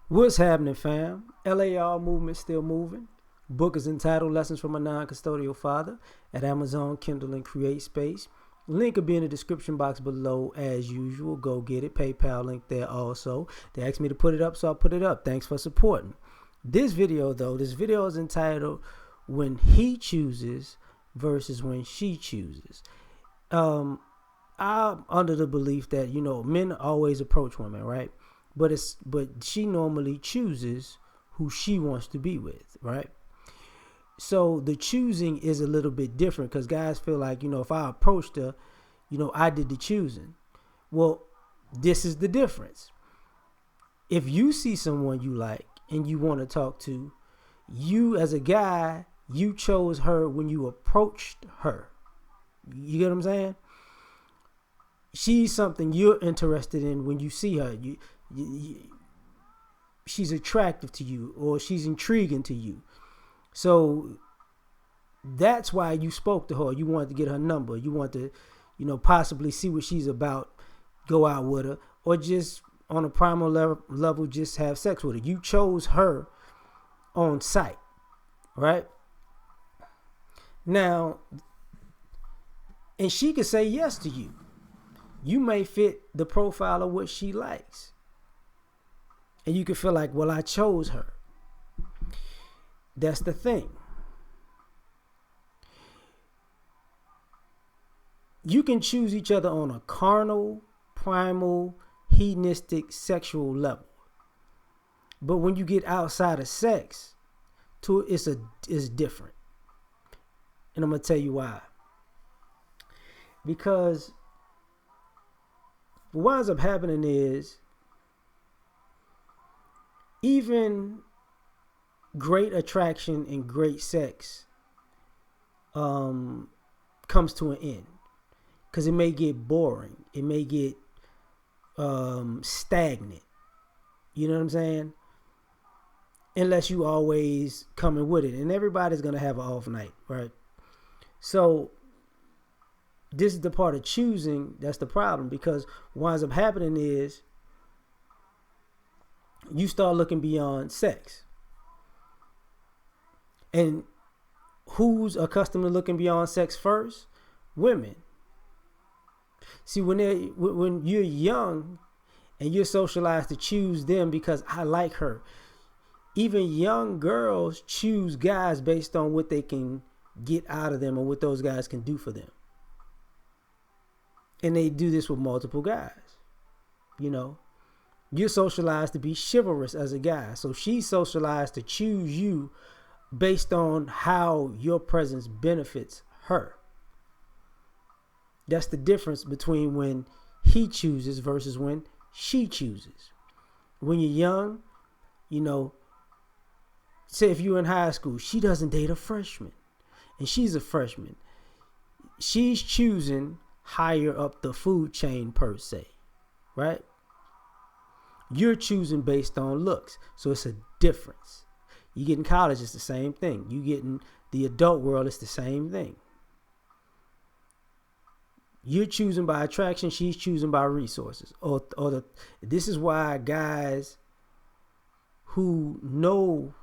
What's happening, fam? L.A.R. movement still moving. Book is entitled Lessons from a Non-Custodial Father at Amazon, Kindle, and Create Space. Link will be in the description box below as usual. Go get it. PayPal link there also. They asked me to put it up, so I put it up. Thanks for supporting. This video is entitled When He Chooses versus When She Chooses. I'm under the belief that, men always approach women, right? But she normally chooses who she wants to be with, right? So the choosing is a little bit different because guys feel like, if I approached her, I did the choosing. Well, this is the difference. If you see someone you like and you want to talk to, you as a guy, you chose her when you approached her. You get what I'm saying? She's something you're interested in when you see her. She's attractive to you, or she's intriguing to you. So that's why you spoke to her. You wanted to get her number. You want to, possibly see what she's about, go out with her, or just on a primal level, just have sex with her. You chose her on sight, right? Now, and she could say yes to you. You may fit the profile of what she likes. And you could feel like, well, I chose her. That's the thing. You can choose each other on a carnal, primal, hedonistic, sexual level. But when you get outside of sex, it's different. And I'm going to tell you why. Because what winds up happening is even great attraction and great sex comes to an end because it may get boring. It may get stagnant. You know what I'm saying? Unless you always coming with it. And everybody's going to have an off night, right? So this is the part of choosing that's the problem, because what winds up happening is you start looking beyond sex. And who's accustomed to looking beyond sex first? Women. See, when you're young and you're socialized to choose them because I like her, even young girls choose guys based on what they can get out of them or what those guys can do for them. And they do this with multiple guys. You're socialized to be chivalrous as a guy. So she's socialized to choose you based on how your presence benefits her. That's the difference between when he chooses versus when she chooses. When you're young, say if you're in high school, she doesn't date a freshman and she's a freshman. She's choosing higher up the food chain per se, right? You're choosing based on looks. So it's a difference. You get in college, it's the same thing. You get in the adult world, it's the same thing. You're choosing by attraction, she's choosing by resources. This is why guys who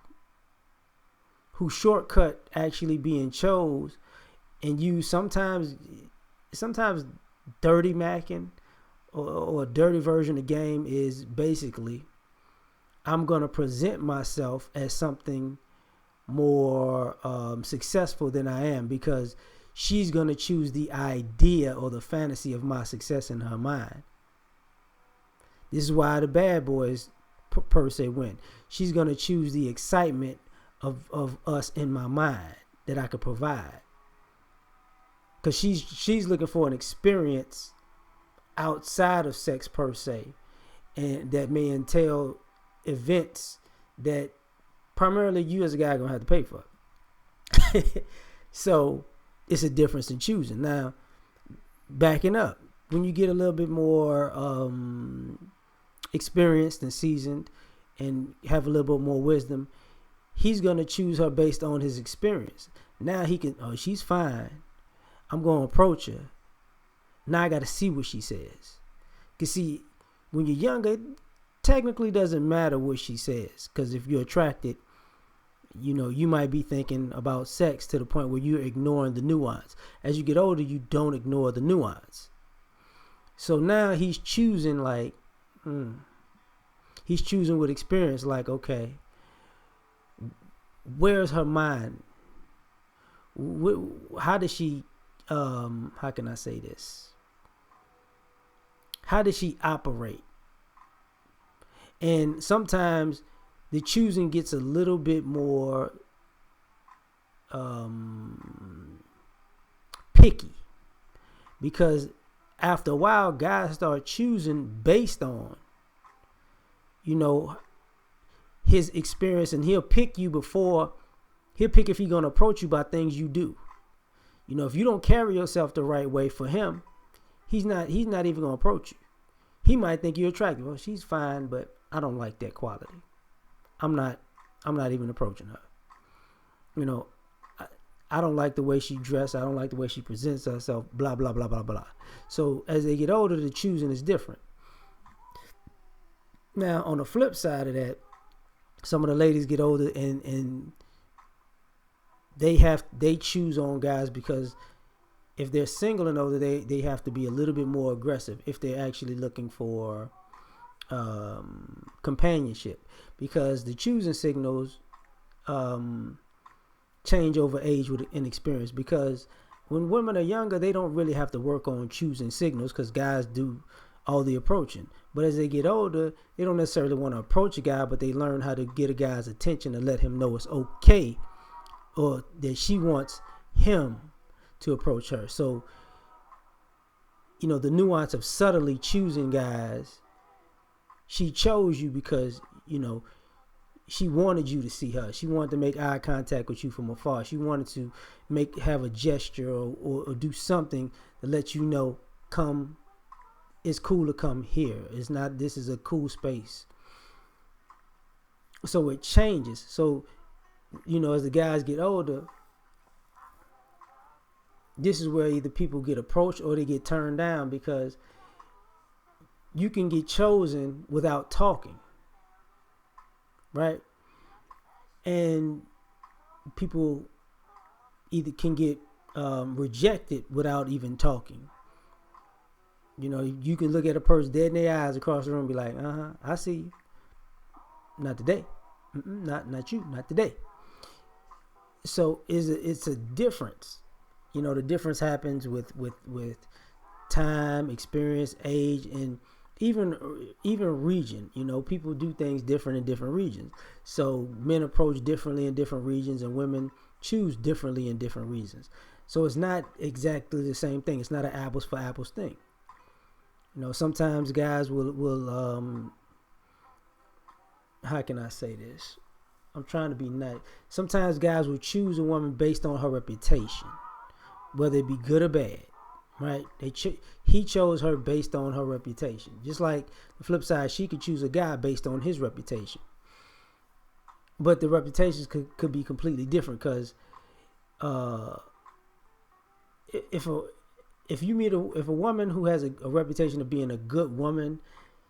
shortcut actually being chose and use sometimes dirty macking or a dirty version of game is basically, I'm going to present myself as something more successful than I am, because she's going to choose the idea or the fantasy of my success in her mind. This is why the bad boys per se win. She's going to choose the excitement of us in my mind that I could provide. Because she's looking for an experience outside of sex per se, and that may entail events that primarily you as a guy are going to have to pay for. So it's a difference in choosing. Now, backing up, when you get a little bit more experienced and seasoned and have a little bit more wisdom, he's going to choose her based on his experience. Now he can, she's fine, I'm going to approach her. Now I got to see what she says. Because see, when you're younger, technically doesn't matter what she says, because if you're attracted, you might be thinking about sex to the point where you're ignoring the nuance. As you get older, you don't ignore the nuance. So now he's choosing he's choosing with experience, like, okay, where's her mind? How does she, how can I say this? How does she operate? And sometimes the choosing gets a little bit more picky, because after a while, guys start choosing based on, his experience, and he'll pick if he's going to approach you by things you do. If you don't carry yourself the right way for him, he's not even going to approach you. He might think you're attractive. Well, she's fine, but I don't like that quality. I'm not even approaching her. I don't like the way she dressed. I don't like the way she presents herself, blah, blah, blah, blah, blah. So as they get older, the choosing is different. Now, on the flip side of that, some of the ladies get older and they choose on guys because if they're single and older, they have to be a little bit more aggressive if they're actually looking for companionship, because the choosing signals change over age with inexperience. Because when women are younger, they don't really have to work on choosing signals because guys do all the approaching. But as they get older, they don't necessarily want to approach a guy, but they learn how to get a guy's attention and let him know it's okay, or that she wants him to approach her. So, the nuance of subtly choosing guys, she chose you because, she wanted you to see her. She wanted to make eye contact with you from afar. She wanted to have a gesture or do something to let you know, it's cool to come here. This is a cool space. So it changes. So, as the guys get older, this is where either people get approached or they get turned down, because you can get chosen without talking, right? And people either can get rejected without even talking. You can look at a person dead in their eyes across the room and be like, I see you. Not today. Not you. Not today. So it's a difference. The difference happens with time, experience, age, and even region. People do things different in different regions. So men approach differently in different regions, and women choose differently in different regions. So it's not exactly the same thing. It's not an apples for apples thing. Sometimes guys will how can I say this? I'm trying to be nice. Sometimes guys will choose a woman based on her reputation, whether it be good or bad, right? He chose her based on her reputation. Just like the flip side, she could choose a guy based on his reputation. But the reputations could be completely different, because if a woman who has a reputation of being a good woman,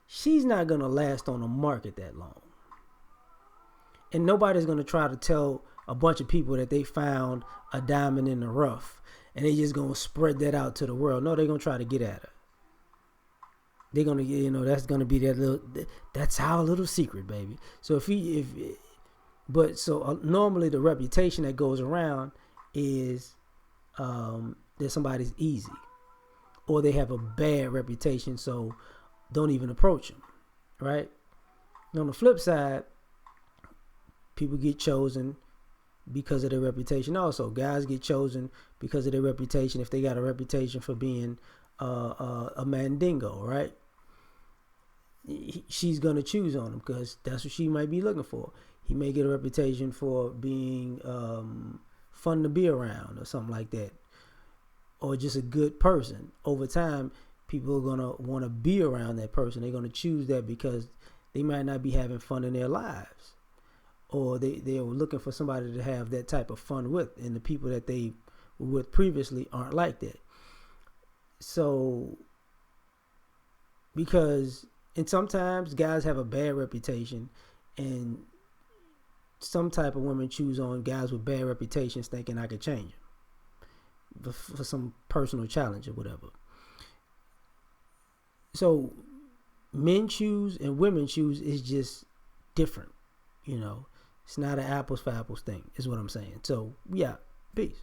she's not going to last on the market that long. And nobody's going to try to tell a bunch of people that they found a diamond in the rough and they just going to spread that out to the world. No, they're going to try to get at her. They're going to, that's going to be that's our little secret, baby. So normally the reputation that goes around is that somebody's easy, or they have a bad reputation, so don't even approach them, right? And on the flip side, people get chosen because of their reputation. Also, guys get chosen because of their reputation. If they got a reputation for being a mandingo, right? She's gonna choose on him because that's what she might be looking for. He may get a reputation for being fun to be around or something like that, or just a good person. Over time, people are gonna want to be around that person. They're gonna choose that because they might not be having fun in their lives, or they are looking for somebody to have that type of fun with, and the people that they were with previously aren't like that. So, because And sometimes guys have a bad reputation, and some type of women choose on guys with bad reputations, thinking I could change them for some personal challenge or whatever. So men choose and women choose is just different. You know, it's not an apples for apples thing, is what I'm saying. So yeah, peace.